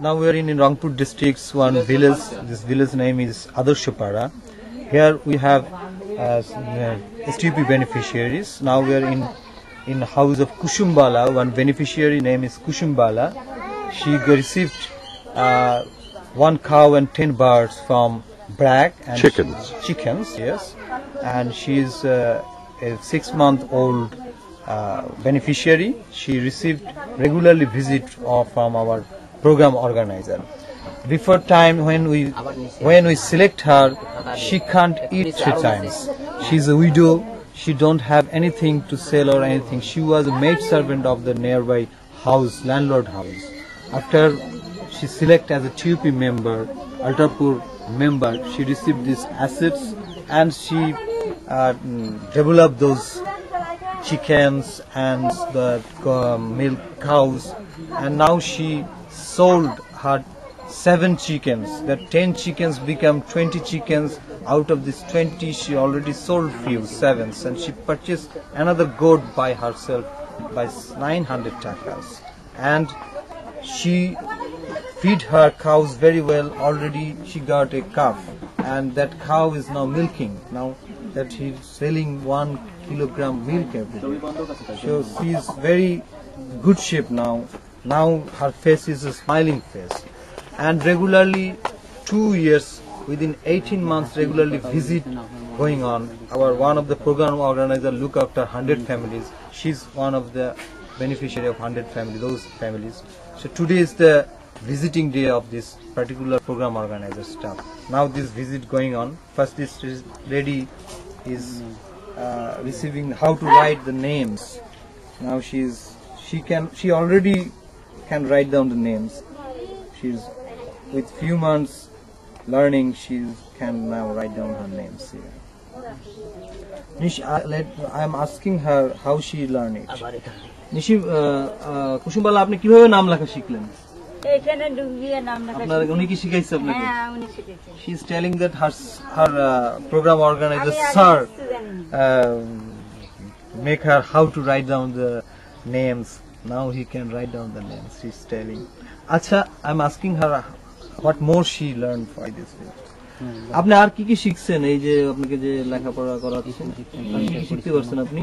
Now we are in Rangpur district's one village. This village name is Adarshapara. Here we have STP beneficiaries. Now we are in house of Kushumbala. One beneficiary name is Kushumbala. She received 1 cow and 10 birds from BRAC and chickens, yes. And she is a 6-month-old beneficiary. She received regularly visit from our program organizer. Before time when we select her, she can't eat 3 times. She's a widow. She don't have anything to sell or anything. She was a maid servant of the nearby house, landlord house. After she select as a TUP member, Altapur member, she received these assets and she developed those chickens and the milk cows, and now she sold her 7 chickens. That 10 chickens become 20 chickens. Out of this 20, she already sold few 7s, and she purchased another goat by herself by 900 takas. And she feed her cows very well. Already she got a calf, and that cow is now milking. Now that he's selling 1 kilogram milk every day. So she is very good shape now. Now her face is a smiling face, and regularly 2 years, within 18 months, regularly visit going on. One of the program organizer look after 100 families. She's one of the beneficiary of 100 families, those families. So today is the visiting day of this particular program organizer staff. Now this visit going on. First this lady is receiving how to write the names. Now she already can write down the names. She's with few months learning, she can now write down her names here. I am asking her how she learned it. Nishi, Kushumbala, আপনি কিভাবে নাম লেখা শিখলেন? এখানে ডুবিয়ে নাম লেখা। আপনার উনি কি শিখাইছে আপনাকে? হ্যাঁ, উনি শিখাইছে। She is telling that her program organizer sir make her how to write down the names. Now he can write down the names. She's telling. Acha, I'm asking her what more she learned by this way. আপনি আর কি কি শিখছেন এই যে আপনাকে যে লেখাপড়া করাচ্ছেন? কি কি শিখতে পারছেন আপনি?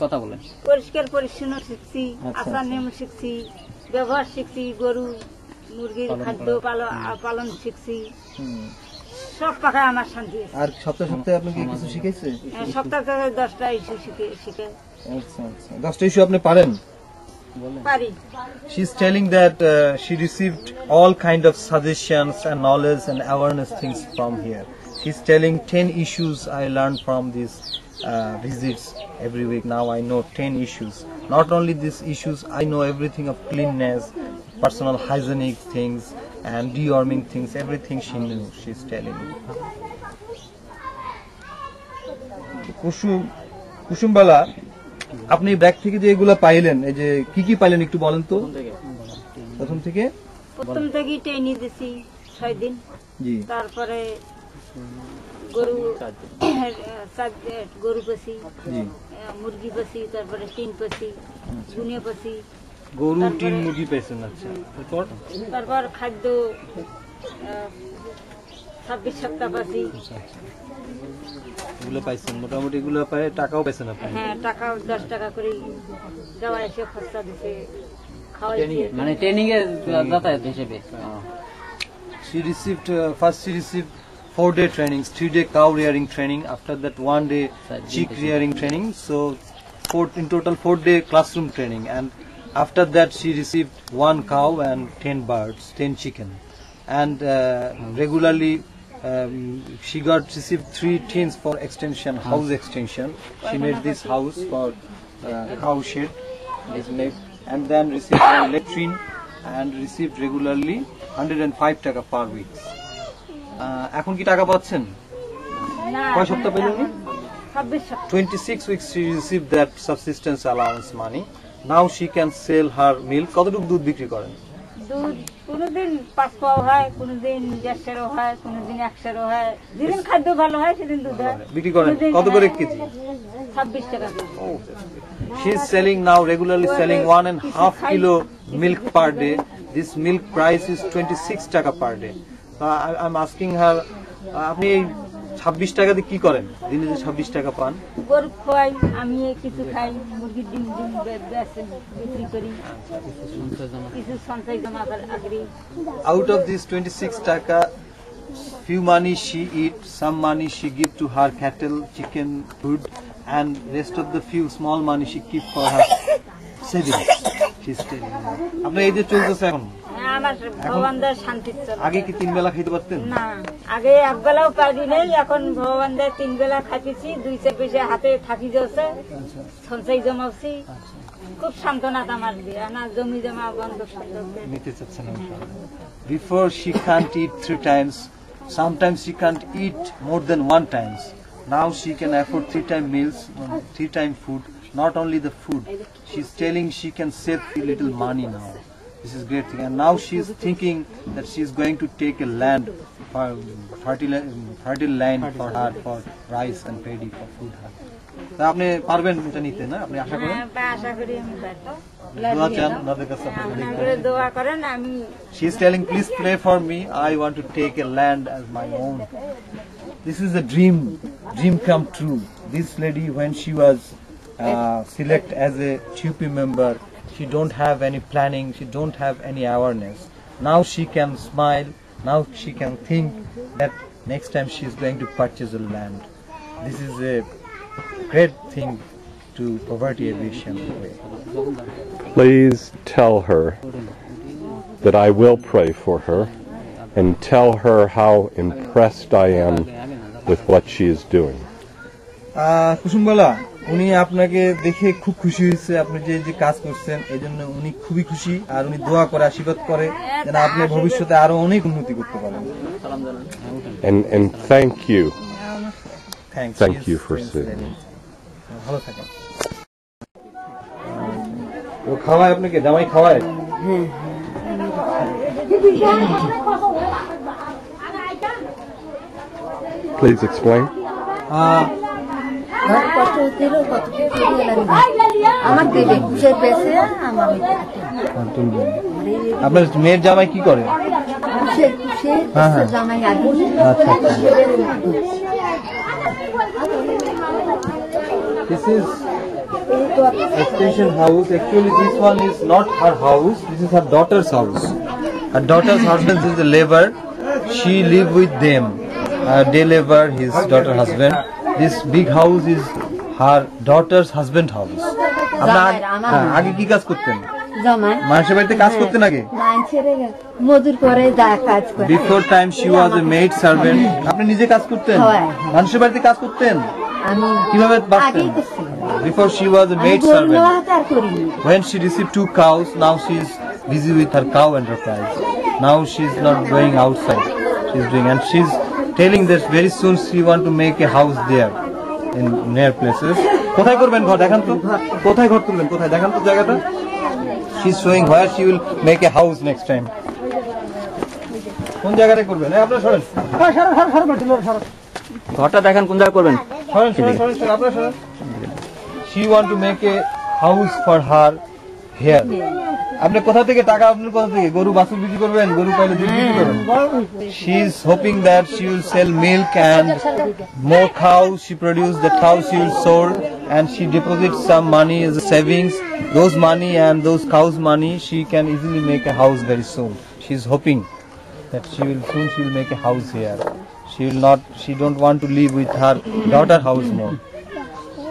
কথা বলেন। পরিষ্কার পরিচ্ছন্ন শিখছি, আচার নিয়ম শিখছি, ব্যবহার শিখছি, গরু মুরগির খাদ্য পালন শিখছি। সব পাখায় আমার শান্তি আছে। আর সপ্তাহে আপনি কি কিছু শিখাইছে? সপ্তাহে 10টা ইস্যু শিখে। আচ্ছা আচ্ছা, 10টা ইস্যু আপনি পারেন? She's telling that she received all kind of suggestions and knowledge and awareness things from here. She's telling 10 issues I learned from these visits every week. Now I know 10 issues. Not only these issues, I know everything of cleanness, personal hygienic things and deworming things, everything she knew, she's telling me. Kushumbala, আপনি ব্র্যাক থেকে যে এগুলা পাইলেন, এই যে কি কি পাইলেন একটু বলেন তো? প্রথম থেকে ট্রেনিং দিছি 6 দিন। জি। তারপরে গরু পাছি, জি, মুরগি পাছি, তারপরে টিন পাছি, দুনিয়া পাছি। গরু, টিন, মুরগি পাইছেন? আচ্ছা। তারপর খাদ্য 26 সপ্তাহ পাছি। এগুলো পাইছেন মোটামুটি, এগুলো পায় টাকাও পাইছেন আপনি? হ্যাঁ, টাকাও 10 টাকা করে যাওয়া এসে খরচা দিতে, খাওয়াইতে, মানে ট্রেনিং এর যাতায়াত হিসেবে। She received 4-day training, 3-day cow rearing training, after that 1-day chick rearing training, so in total 4-day classroom training, and after that she received 1 cow and 10 birds, 10 chicken, and regularly she received 3 tins for extension, house extension. She made this house for cow shed, and then received an latrine and received regularly 105 taka per week. এখন কি টাকা পাচ্ছেন? কয় সপ্তাহ পেলেন? 26 weeks she received that subsistence allowance money. Now she can sell her milk. কতটুকু দুধ বিক্রি করেন? দুধ কোনদিন 5 পাও হয়, কোনদিন 1.5 হয়, কোনদিন 100 হয়। যেদিন খাদ্য ভালো হয় সেদিন দুধ হয়। বিক্রি করেন কত করে কেজি? 26 টাকা। She is selling now, regularly selling 1.5 kilo milk per day. This milk price is 26 taka per day. So I'm asking her, আপনি 26 টাকা দিয়ে কি করেন? দিনে যে 26 টাকা পান? গরু খাই, আমি কিছু খাই, মুরগির ডিম বেচে বিক্রি করি। কিছু সঞ্চয় জমা করি। Out of this 26 taka, few money she eat, some money she give to her cattle, chicken, food, and rest of the few small money she keep for her savings. She's telling me. আপনার এই যে চলতেছে এখন? আমার ভগবানদার শান্তি চলে। আগে কি 3 বেলা খেতে পারতেন? না, আগে এক বেলাও পারি নাই, এখন ভগবানদার 3 বেলা খাইতেছি, 2-4 পয়সা হাতে থাকি যাচ্ছে, সঞ্চয় জমাচ্ছি। খুব শান্তনাথ আমার দিয়ে, না জমি জমা বন্ধ নিতে চাচ্ছেন না। Before she can't eat 3 times, sometimes she can't eat more than 1 times. Now she can afford 3 time meals, 3 time food. Not only the food, she's telling she can save a little money now. This is great thing, and now she's thinking that she's going to take a land, for fertile land for her, for rice and paddy for food. তা আপনি পারবেন এটা নিতে না? আপনি আশা করেন? হ্যাঁ, আশা করি আমি পারবো। দোয়া চান আপনাদের কাছে? আপনারা দোয়া করেন। আমি She's telling, please pray for me. I want to take a land as my own. This is a dream come true. This lady, when she was selected as a TUP member, she don't have any planning, she don't have any awareness. Now she can smile, now she can think that next time she is going to purchase a land. This is a great thing to poverty alleviation way. Please tell her that I will pray for her and tell her how impressed I am with what she is doing. Kusumbala, উনি আপনাকে দেখে খুব খুশি হয়েছে, আপনি যে যে কাজ করছেন এই জন্য উনি খুবই খুশি, আর উনি দোয়া করে আশীর্বাদ করে যেন আপনি ভবিষ্যতে আরো অনেক উন্নতি করতে পারেন। And thank you. Thank you for saying. ভালো থাকেন। ও খাওয়ায় আপনাকে? জামাই খাওয়ায়? Please explain. আপনার মেয়ের জামাই কি করে? This is extension house. Actually, this one is not her house. This is her daughter's house. Her daughter's husband is a labor. She live with them. Day labor, his daughter husband. This big house is her daughter's husband house. আপনার আগে কি কাজ করতেন? মানুষের বাড়িতে কাজ করতেন আগে? মজুর করে কাজ করে। Before time she was a maid servant. আপনি নিজে কাজ করতেন? মানুষের বাড়িতে কাজ করতেন? আমি কিভাবে বাঁচতেন? Before she was a maid servant. When she received 2 cows, now she is busy with her cow enterprise. Now she is not going outside. She is doing, and she is telling that very soon she want to make a house there in near places. কোথায় করবেন ঘর? দেখান তো কোথায় ঘর তুলবেন, কোথায় দেখান তো জায়গাটা। She is showing where she will make a house next time. কোন জায়গায় করবেন? আপনারা সরেন, ঘরটা দেখেন কোন জায়গায় করবেন। আপনারা সরেন। She want to make a house for her here. আপনি কোথা থেকে টাকা, আপনার কোথা থেকে গরু বাছুর বিক্রি করবেন? গরু পাইলে দুধ বিক্রি করবেন। She is hoping that she will sell milk and more cows. She produce the cows she will sold, and she deposits some money as a savings. Those money and those cows money she can easily make a house very soon. She is hoping that she will make a house here. She don't want to live with her daughter house more.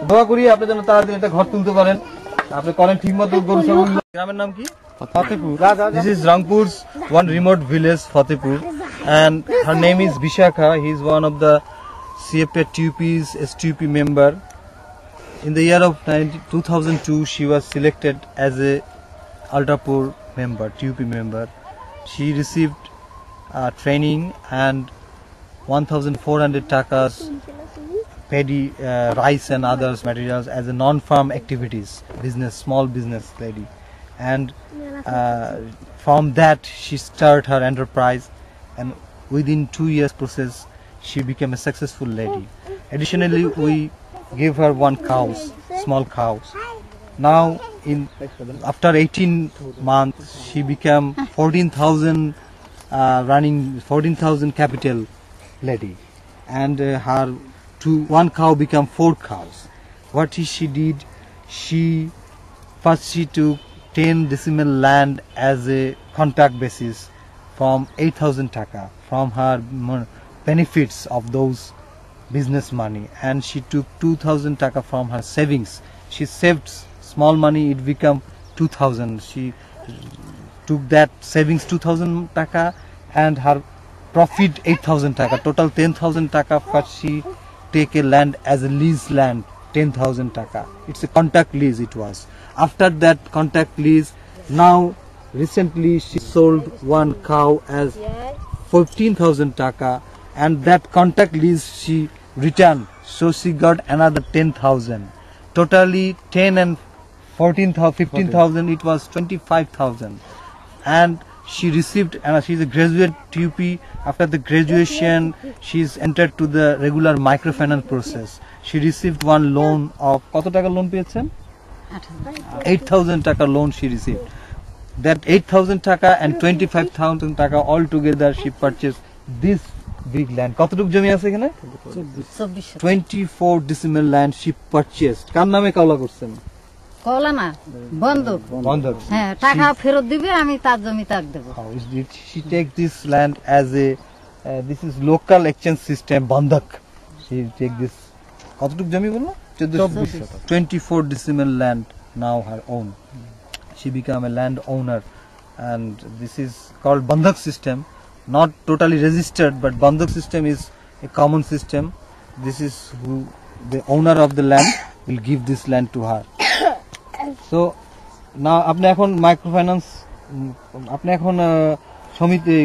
দোয়া করি আপনি যেন তাড়াতাড়ি একটা ঘর তুলতে পারেন। আপনি করেন ঠিক মতো গরু ছাগল। গ্রামের নাম কি? Fatehpur. This is Rangpur's one remote village, Fatehpur, and her name is Vishakha. He is one of the CFP TUP's STUP member. In the year of 2002, she was selected as a Ultrapur member, TUP member. She received training and 1,400 takas paddy, rice and others materials as a non-farm activities business, small business lady, and from that she started her enterprise, and within 2 years process she became a successful lady. Additionally, we gave her 1 cows, small cows. Now after 18 months, she became 14,000 running 14,000 capital lady, and her one cow became 4 cows. What she did, she took 10 decimal land as a contract basis from 8,000 taka from her benefits of those business money, and she took 2,000 taka from her savings. She saved small money, it became 2,000. She took that savings 2,000 taka and her profit 8,000 taka. Total 10,000 taka. First she take a land as a lease land, 10,000 taka. It's a contract lease it was. After that contract lease, now recently she sold one cow as 14,000 taka, and that contract lease she returned. So she got another 10,000. Totally 10 and 14,000, 15,000, it was 25,000. And she received, and she is a graduate TUP. After the graduation, she is entered to the regular microfinance process. She received one loan of, কত টাকা loan পেয়েছেন? 8,000 taka loan she received. That 8,000 taka and 25,000 taka all together she purchased this big land. কতটুকু জমি আছে এখানে? 24 decimal land she purchased. কার নামে কাওলা করছেন? কওলা না, বন্ধক। বন্ধক। হ্যাঁ, টাকা ফেরত দিবে, আমি তার জমি তাক দেব। She take this land as a this is local exchange system bandhak. She take this কতটুকু জমি বললো? 24 decimal land now her own. She became a land owner, and this is called bandhak system. Not totally registered, but bandhak system is a common system. This is who the owner of the land will give this land to her. So now আপনি এখন microfinance, আপনি এখন সমিতি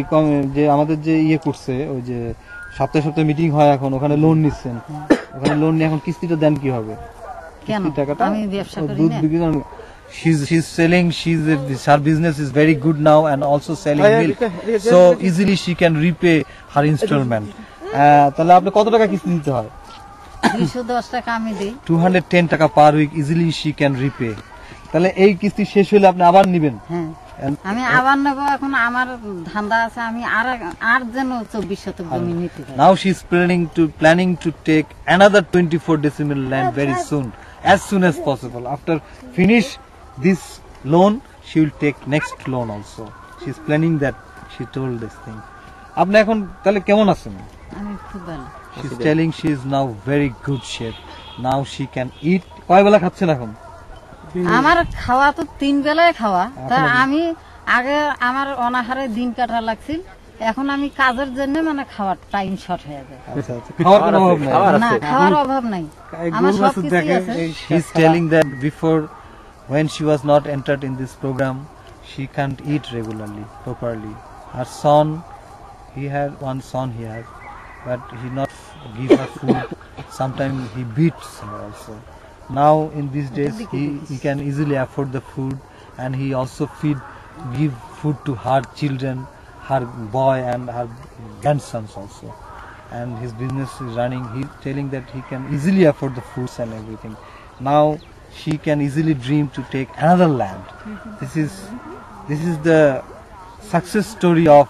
যে আমাদের যে ইয়ে করছে, ওই যে সপ্তাহে সপ্তাহে মিটিং হয়, এখন ওখানে লোন নিচ্ছেন, ওখানে লোন নিয়ে এখন কিস্তিটা দেন কি হবে? কেন? আমি ব্যবসা করি না। She's selling, her business is very good now, and also selling milk, so easily she can repay her installment. তাহলে আপনি কত টাকা কিস্তি দিতে হয়? 210 টাকা আমি দেই। 210 টাকা per week easily she can repay. তাহলে এই কিস্তি শেষ হলে আপনি আবার নেবেন? হ্যাঁ, আমি আবার নেব। এখন আমার ধান্দা আছে, আমি আর যেন 24 শতক জমি নিতে পারি। Now she is planning to take another 24 decimal land very soon as possible. After finish this loan, she will take next loan also. She is planning that. She told this thing. আপনি এখন তাহলে কেমন আছেন? আমি খুব ভালো। She is telling she is now very good shape. Now she can eat. কয় বেলা খাচ্ছেন এখন? আমার খাওয়া তো 3 বেলায় খাওয়া। তা আমি আগে আমার অনাহারে দিন কাটা লাগছিল, এখন আমি কাজের জন্য মানে খাওয়ার টাইম শর্ট হয়ে যায়। আচ্ছা আচ্ছা, খাওয়ার কোনো অভাব নাই? না, খাওয়ার অভাব নাই, আমার সব কিছু আছে। She is telling that before, when she was not entered in this program, she can't eat regularly, properly. Her son, he had one son he has, but he not give her food. Sometimes he beats her also. Now in these days he can easily afford the food, and he also give food to her children, her boy and her grandsons also. And his business is running. He telling that he can easily afford the foods and everything. Now she can easily dream to take another land. This is the success story of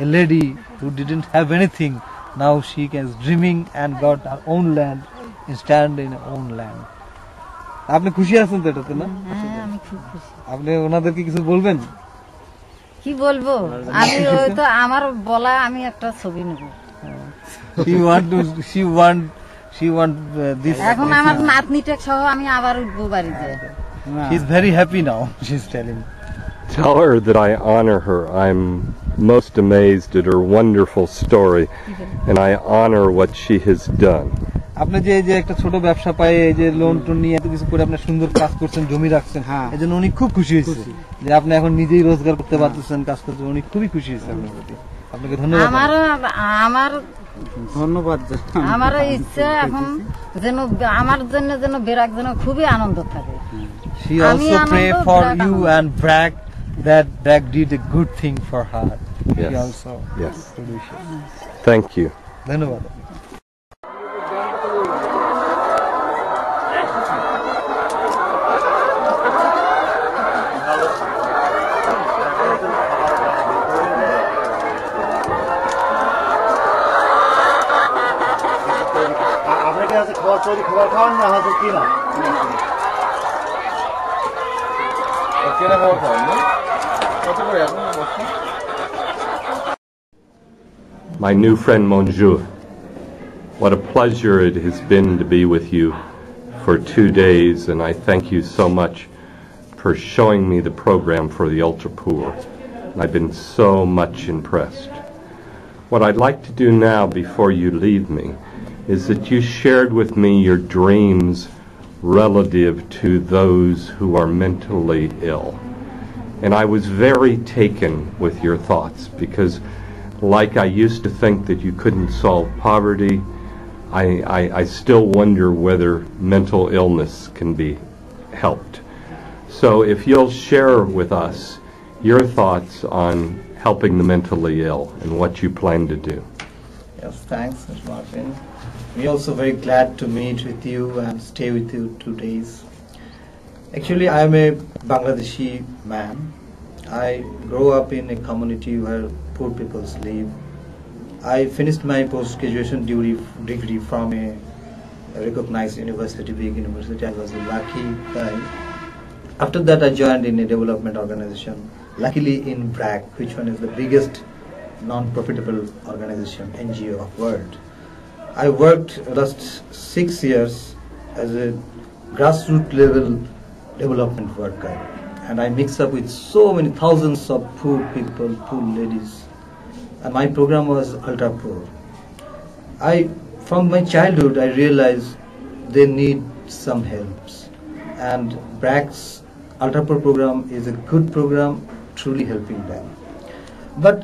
a lady who didn't have anything. Now she is dreaming and got her own land and stand in her own land. আপনি খুশি আছেন তো এটাতে? না, আমি খুব খুশি। আপনি ওনাদেরকে কিছু বলবেন? কি বলবো, আমি ওই তো আমার বলা, আমি একটা ছবি নেব। She want this. এখন আমার নাতনিটা সহ আমি আবার উঠবো বাড়িতে। She is very happy now. She is telling. Tell her that I honor her. I'm most amazed at her wonderful story, and I honor what she has done. আপনি যে একটা ছোট ব্যবসা পায়, এই যে লোন টোন নিয়ে এত কিছু করে আপনি সুন্দর কাজ করছেন, জমি রাখছেন, এজন্য উনি খুব খুশি হয়েছে যে আপনি এখন নিজেই রোজগার করতে পারতেছেন, কাজ করতেছেন। উনি খুবই খুশি হয়েছে আপনার প্রতি। আপনাকে ধন্যবাদ। আমার ইচ্ছে এখন যেন আমার জন্য যেন BRAC যেন খুবই আনন্দ থাকে। She also pray for you and BRAC that BRAC did a good thing for her. Yes. She also Yes. Thank you. ধন্যবাদ। তৈরি খাবার খাওয়ান না হয়তো কিনা কেনা খাবার খাওয়ান না কত করে এখন বসছেন My new friend Monjou, what a pleasure it has been to be with you for 2 days, and I thank you so much for showing me the program for the ultra poor. I've been so much impressed. What I'd like to do now before you leave me is that you shared with me your dreams relative to those who are mentally ill. And I was very taken with your thoughts because like I used to think that you couldn't solve poverty, I still wonder whether mental illness can be helped. So if you'll share with us your thoughts on helping the mentally ill and what you plan to do. Yes, thanks, Mr. Martin. We're also very glad to meet with you and stay with you 2 days. Actually, I'm a Bangladeshi man. I grew up in a community where poor people live. I finished my post-graduation degree from a recognized university, big university. I was a lucky guy. After that, I joined in a development organization, luckily in BRAC, which one is the biggest non-profitable organization, NGO of world. I worked last 6 years as a grassroots level development worker, and I mixed up with so many thousands of poor people, poor ladies, and my program was ultra poor. From my childhood, I realized they need some helps, and BRAC's ultra poor program is a good program, truly helping them. But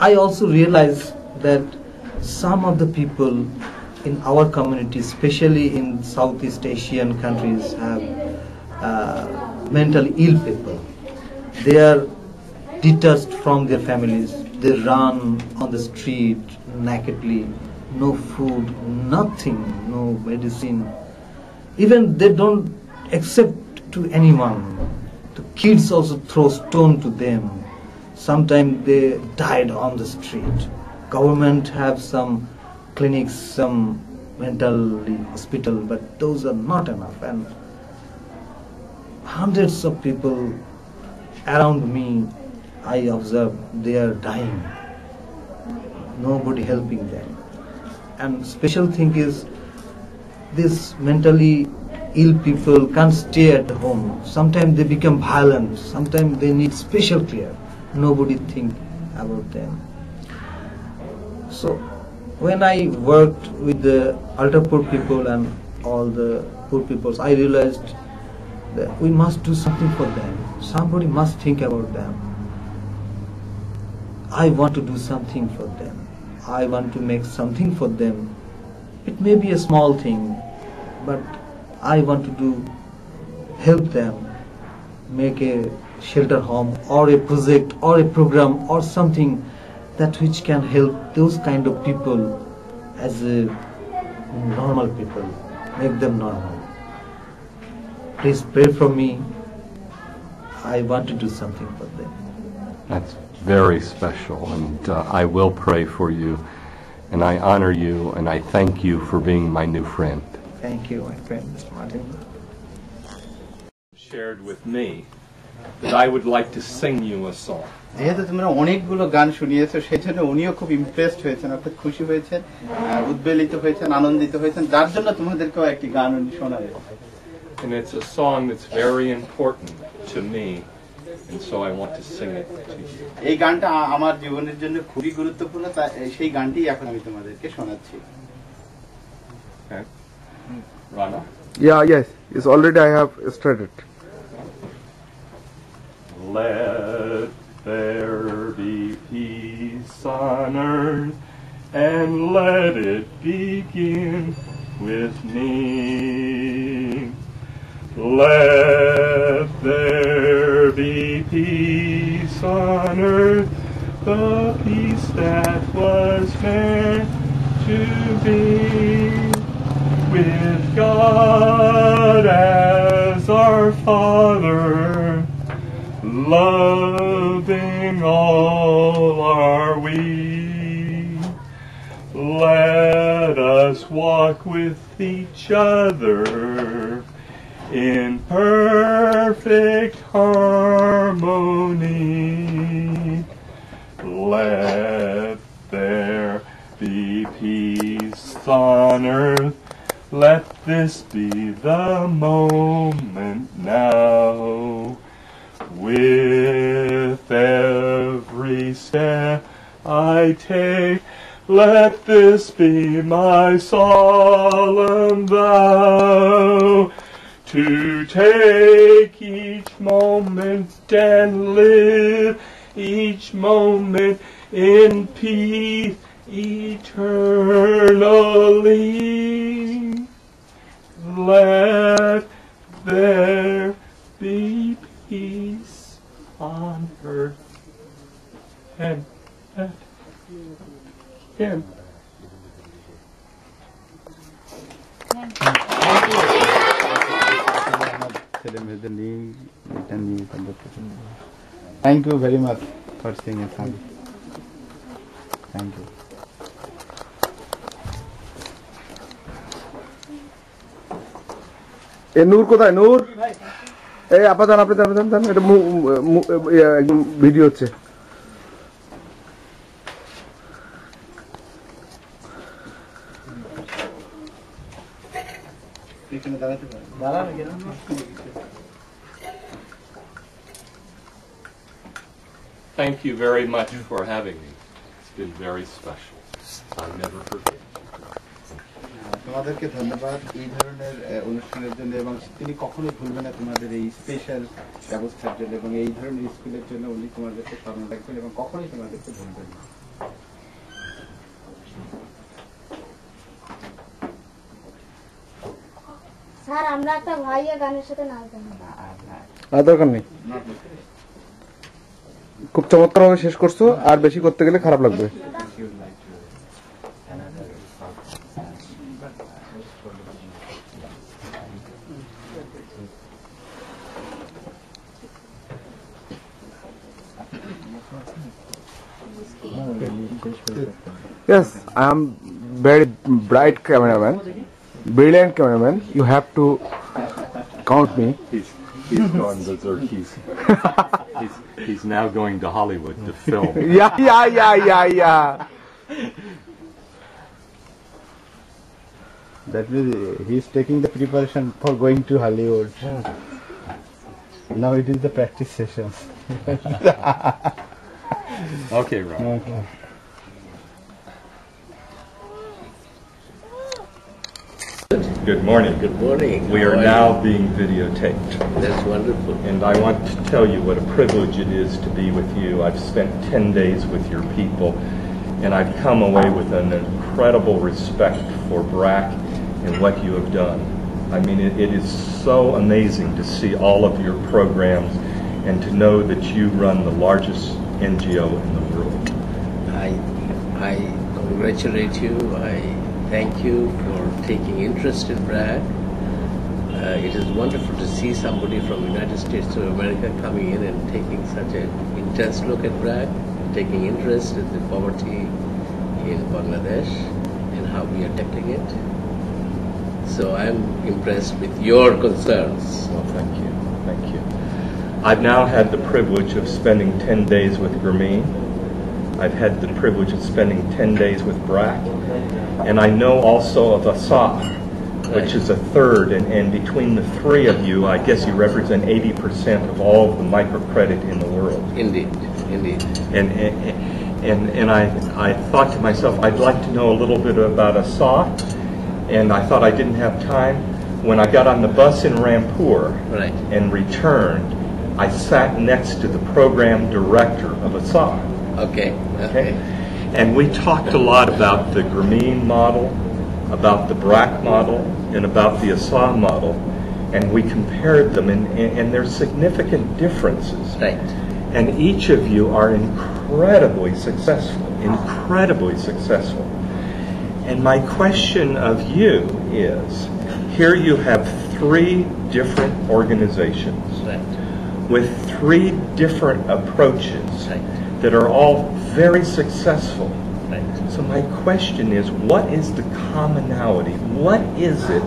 I also realized that some of the people in our community, especially in Southeast Asian countries, have mentally ill people. They are detached from their families. They run on the street nakedly, no food, nothing, no medicine. Even they don't accept to anyone. The kids also throw stone to them. Sometimes they died on the street. Government have some clinics, some mentally hospital, but those are not enough. And hundreds of people around me, I observe they are dying. Nobody helping them. And special thing is, this mentally ill people can't stay at home. Sometimes they become violent. Sometimes they need special care. Nobody think about them. So when I worked with the ultra poor people and all the poor peoples, I realized that we must do something for them. Somebody must think about them. I want to do something for them. I want to make something for them. It may be a small thing, but I want to help them make a shelter home or a project or a program or something that which can help those kind of people as a normal people, make them normal. Please pray for me. I want to do something for them. That's very special, and I will pray for you, and I honor you, and I thank you for being my new friend. Thank you, my friend, Mr. Martin. Shared with me that I would like to sing you a song. যেহেতু তোমরা অনেকগুলো গান শুনিয়েছো সেই জন্য উনিও খুব impressed হয়েছেন, অর্থাৎ খুশি হয়েছেন, উদ্বেলিত হয়েছেন, আনন্দিত হয়েছেন, যার জন্য তোমাদেরকেও একটি গান উনি শোনাবেন। And it's a song that's very important to me, and so I want to sing it to you. এই গানটা আমার জীবনের জন্য খুবই গুরুত্বপূর্ণ, তাই সেই গানটি এখন আমি তোমাদেরকে শোনাচ্ছি। Okay. Rana? Yes, already I have started. Let there be peace on earth, and let it begin with me. Let there be peace on earth, the peace that was meant to be, with God as our Father, loving all are we. Let us us walk with each other in perfect harmony. Let there be peace on earth. Let this be the moment now. With every step I take, let this be my solemn vow, to take each moment and live each moment in peace eternally. Let there be peace on earth and at him. Thank you very much for singing. Thank you. এ নূর কোথায়? নূর, এই আপাতত আপনি এটা video হচ্ছে। Thank you very much for having me. It's been very special. I'll never forget. তোমাদেরকে ধন্যবাদ এই ধরনের অনুষ্ঠানের জন্য, এবং তিনি কখনোই ভুলবেন না তোমাদের এই স্পেশাল ব্যবস্থার জন্য, এবং এই ধরনের স্কুলের জন্য উনি তোমাদেরকে স্মরণ রাখবেন এবং কখনোই তোমাদেরকে ভুলবেন না। স্যার, আমরা একটা ভাইয়া গানের সাথে নাচ গাবো। আর দরকার নেই, খুব চমৎকার ভাবে শেষ করছো, আর বেশি করতে গেলে খারাপ লাগবে। Yes, I am very bright cameraman, brilliant cameraman. You have to count me. He's gone berserk. He's now going to Hollywood to film. Yeah. That means he's taking the preparation for going to Hollywood. Now it is the practice session. Okay, Rob. Okay. Good morning. Good morning. We are now being videotaped. That's wonderful. And I want to tell you what a privilege it is to be with you. I've spent 10 days with your people, and I've come away with an incredible respect for BRAC and what you have done. I mean, it is so amazing to see all of your programs and to know that you run the largest NGO in the world. I congratulate you. I thank you for taking interest in BRAC. It is wonderful to see somebody from the United States of America coming in and taking such an intense look at BRAC, taking interest in the poverty in Bangladesh and how we are tackling it. So I'm impressed with your concerns. Well, thank you. Thank you. I've now had the privilege of spending 10 days with Grameen. I've had the privilege of spending 10 days with BRAC. And I know also of Asaf, which is a third. And between the three of you, I guess you represent 80% of all of the microcredit in the world. Indeed, indeed. And I thought to myself, I'd like to know a little bit about Asaf. And I thought I didn't have time. When I got on the bus in Rampur and returned, I sat next to the program director of Asaf. Okay. And we talked a lot about the Grameen model, about the BRAC model, and about the Asaf model. And we compared them, and there's significant differences. Right. And each of you are incredibly successful, And my question of you is, here you have three different organizations with three different approaches that are all very successful. Right. So my question is, what is the commonality? What is it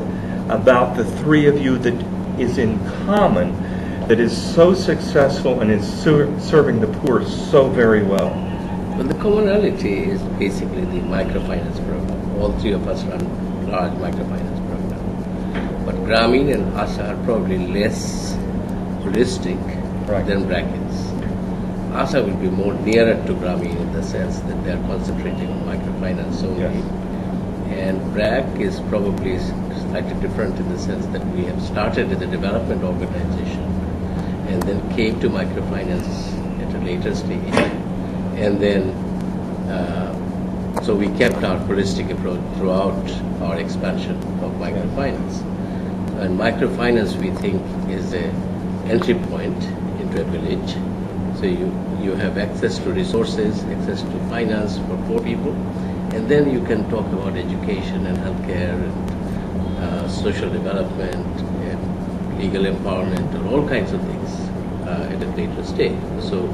about the three of you that is in common that is so successful and is serving the poor so very well? Well, the commonality is basically the microfinance program. All three of us run large microfinance program. But Grameen and ASA are probably less holistic than BRAC is. ASA will be more nearer to Grameen in the sense that they are concentrating on microfinance only. Yes. And BRAC is probably slightly different in the sense that we have started as a development organization and then came to microfinance at a later stage. And then, so we kept our holistic approach throughout our expansion of microfinance. And microfinance, we think, is a entry point into a village. So you have access to resources, access to finance for poor people, and then you can talk about education and healthcare and social development and legal empowerment and all kinds of things at a later stage. So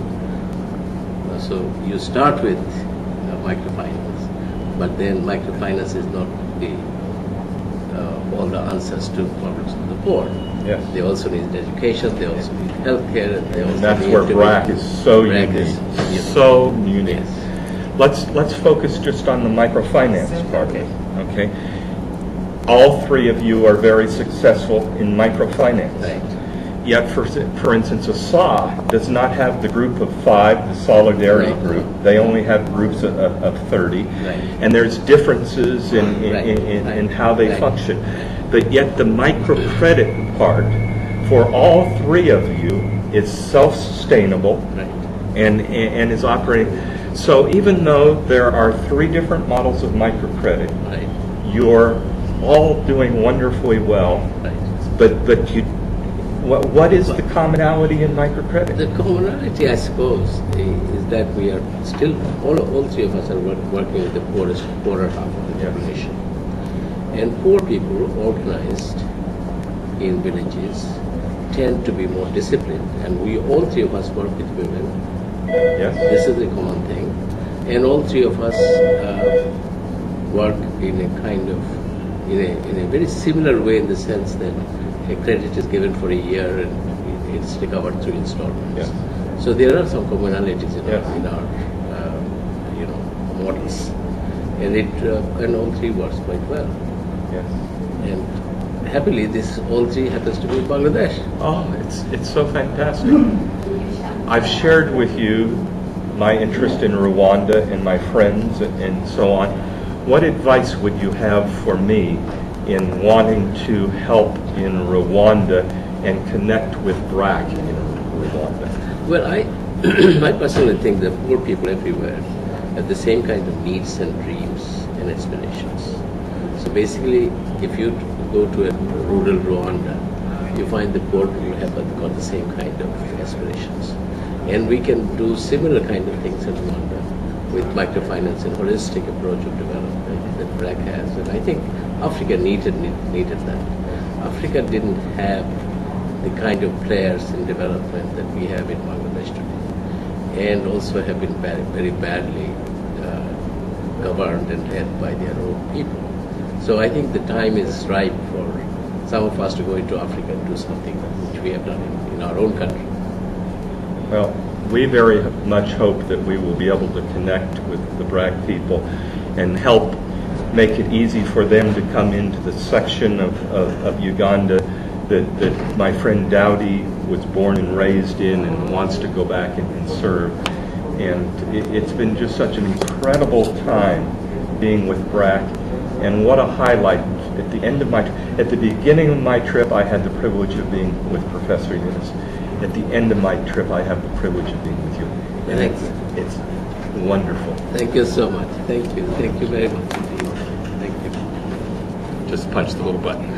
you start with microfinance, but then microfinance is not all the answers to problems of the poor. Yes. They also need education, they also need healthcare, And that's where BRAC is so unique. So unique. Yes. Let's focus just on the microfinance part. Okay. All three of you are very successful in microfinance. Right. Yet, for instance, ASA does not have the group of 5, the solidarity group. They only have groups of 30. Right. And there's differences in how they function. But yet the microcredit part for all three of you is self-sustainable and is operating. So even though there are 3 different models of microcredit, you're all doing wonderfully well. But you, what is the commonality in microcredit? The commonality, I suppose, is that we are still, all three of us are working with the poorer half of the population. And poor people organized in villages tend to be more disciplined. And we, all three of us, work with women. Yes. This is a common thing. And all three of us work in a kind of, in a very similar way, in the sense that a credit is given for a year and it's recovered through installments. Yes. So there are some commonalities in our models, and all three works quite well. Yes. And happily, this all three happens to be in Bangladesh. Oh, it's so fantastic. I've shared with you my interest in Rwanda and my friends and so on. What advice would you have for me in wanting to help in Rwanda and connect with BRAC in Rwanda? Well, I personally think that poor people everywhere have the same kind of needs and dreams and aspirations. So basically, if you go to a rural Rwanda, you find the poor people have got the same kind of aspirations. And we can do similar kind of things in Rwanda with microfinance and holistic approach of development that BRAC has. And I think Africa needed that. Africa didn't have the kind of players in development that we have in Bangladesh today, and also have been very badly governed and led by their own people. So I think the time is ripe for some of us to go into Africa and do something which we have done in our own country. Well, we very much hope that we will be able to connect with the BRAC people and help make it easy for them to come into the section of Uganda that my friend Dowdy was born and raised in and wants to go back and serve. And it's been just such an incredible time being with BRAC, and what a highlight. At the beginning of my trip, I had the privilege of being with Professor Yunus. At the end of my trip, I have the privilege of being with you. And it's wonderful. Thank you so much. Thank you. Thank you very much indeed. Thank you. Just punch the little button.